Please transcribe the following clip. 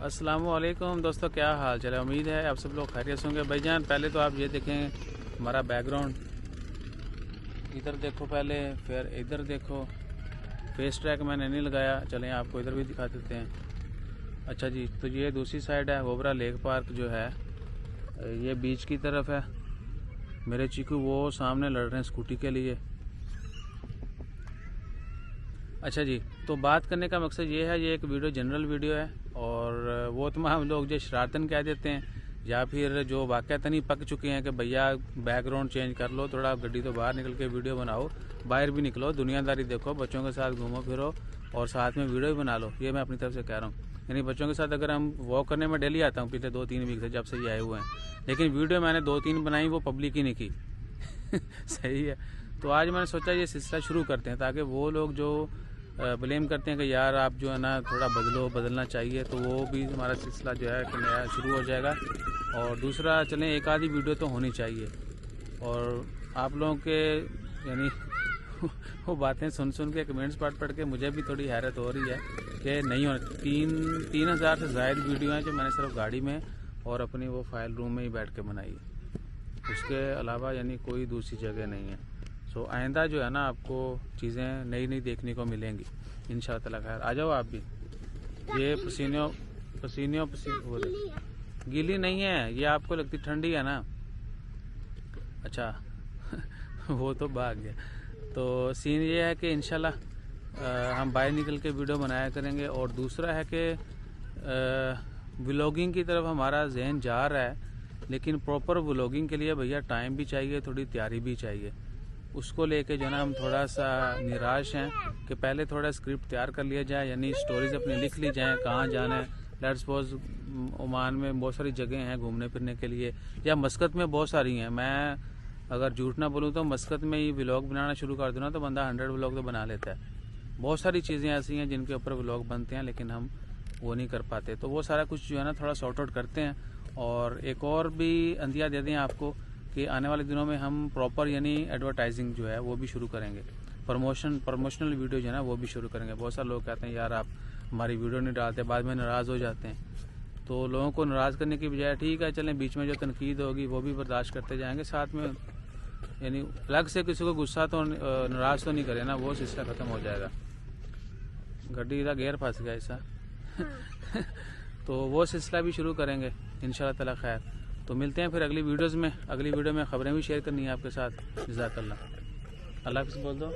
अस्सलामुअलैकुम दोस्तों, क्या हाल चल है। उम्मीद है आप सब लोग खैरियत होंगे। भाईजान पहले तो आप ये देखें हमारा बैकग्राउंड, इधर देखो पहले, फिर इधर देखो। फेस ट्रैक मैंने नहीं लगाया, चलें आपको इधर भी दिखा देते हैं। अच्छा जी, तो ये दूसरी साइड है ओबरा लेक पार्क जो है, ये बीच की तरफ है। मेरे चीकू वो सामने लड़ रहे हैं स्कूटी के लिए। अच्छा जी, तो बात करने का मकसद ये है, ये एक वीडियो जनरल वीडियो है और वो तमाम लोग जो शरारतन कह देते हैं या फिर जो वाक़ता नहीं पक चुके हैं कि भैया बैकग्राउंड चेंज कर लो, थोड़ा गड्डी तो बाहर निकल के वीडियो बनाओ, बाहर भी निकलो, दुनियादारी देखो, बच्चों के साथ घूमो फिरो और साथ में वीडियो भी बना लो। ये मैं अपनी तरफ से कह रहा हूँ। यानी बच्चों के साथ अगर हम वॉक करने में डेली आता हूँ पिछले 2-3 वीक से, जब से ये आए हुए हैं, लेकिन वीडियो मैंने 2-3 बनाई, वो पब्लिक ही नहीं की। सही है। तो आज मैंने सोचा ये सिलसिला शुरू करते हैं ताकि वो लोग जो ब्लेम करते हैं कि यार आप जो है ना थोड़ा बदलना चाहिए, तो वो भी हमारा सिलसिला जो है कि नया शुरू हो जाएगा। और दूसरा, चलें एक आधी वीडियो तो होनी चाहिए। और आप लोगों के यानी वो बातें सुन के कमेंट्स पढ़ के मुझे भी थोड़ी हैरत हो रही है कि नहीं हो 3,000 से ज़ायद वीडियो हैं जो मैंने सिर्फ गाड़ी में और अपनी वो फाइल रूम में ही बैठ के बनाई है, उसके अलावा यानी कोई दूसरी जगह नहीं है। सो आइंदा जो है ना आपको चीज़ें नई नई देखने को मिलेंगी इंशाअल्लाह। खैर आ जाओ आप भी। ये पसीने हो रहे, गीली नहीं है ये, आपको लगती ठंडी है ना। अच्छा वो तो भाग गया। तो सीन ये है कि इंशाल्लाह हम बाहर निकल के वीडियो बनाया करेंगे। और दूसरा है कि व्लॉगिंग की तरफ हमारा जहन जा रहा है, लेकिन प्रॉपर व्लॉगिंग के लिए भैया टाइम भी चाहिए, थोड़ी तैयारी भी चाहिए। उसको लेके जो ना हम थोड़ा सा निराश हैं कि पहले थोड़ा स्क्रिप्ट तैयार कर लिया जाए, यानी स्टोरीज अपनी लिख ली जाए, कहाँ जाना है। लेट्स सपोज ओमान में बहुत सारी जगह हैं घूमने फिरने के लिए, या मस्कत में बहुत सारी हैं। मैं अगर झूठ ना बोलूँ तो मस्कत में ही व्लॉग बनाना शुरू कर दूँ ना तो बंदा 100 व्लॉग तो बना लेता है। बहुत सारी चीज़ें ऐसी हैं जिनके ऊपर व्लॉग बनते हैं, लेकिन हम वो नहीं कर पाते। तो वो सारा कुछ जो है ना थोड़ा सॉर्ट आउट करते हैं। और एक और भी अंदिया दे दें आपको कि आने वाले दिनों में हम प्रॉपर यानी एडवर्टाइजिंग जो है वो भी शुरू करेंगे, प्रमोशनल वीडियो जो है ना वो भी शुरू करेंगे। बहुत सारे लोग कहते हैं यार आप हमारी वीडियो नहीं डालते, बाद में नाराज़ हो जाते हैं। तो लोगों को नाराज़ करने की बजाय ठीक है चलें, बीच में जो तनकीद होगी वो भी बर्दाश्त करते जाएंगे, साथ में यानी अलग से किसी को गुस्सा तो नाराज़ तो नहीं करे ना, वो सिलसिला ख़त्म हो जाएगा। गड्डी का गेयर फंस गया ऐसा। तो वो सिलसिला भी शुरू करेंगे इंशाअल्लाह ताला। खैर, तो मिलते हैं फिर अगली वीडियोस में। अगली वीडियो में ख़बरें भी शेयर करनी है आपके साथ। जज़ाकल्लाह। अल्लाह हाफ़िज़ बोल दो।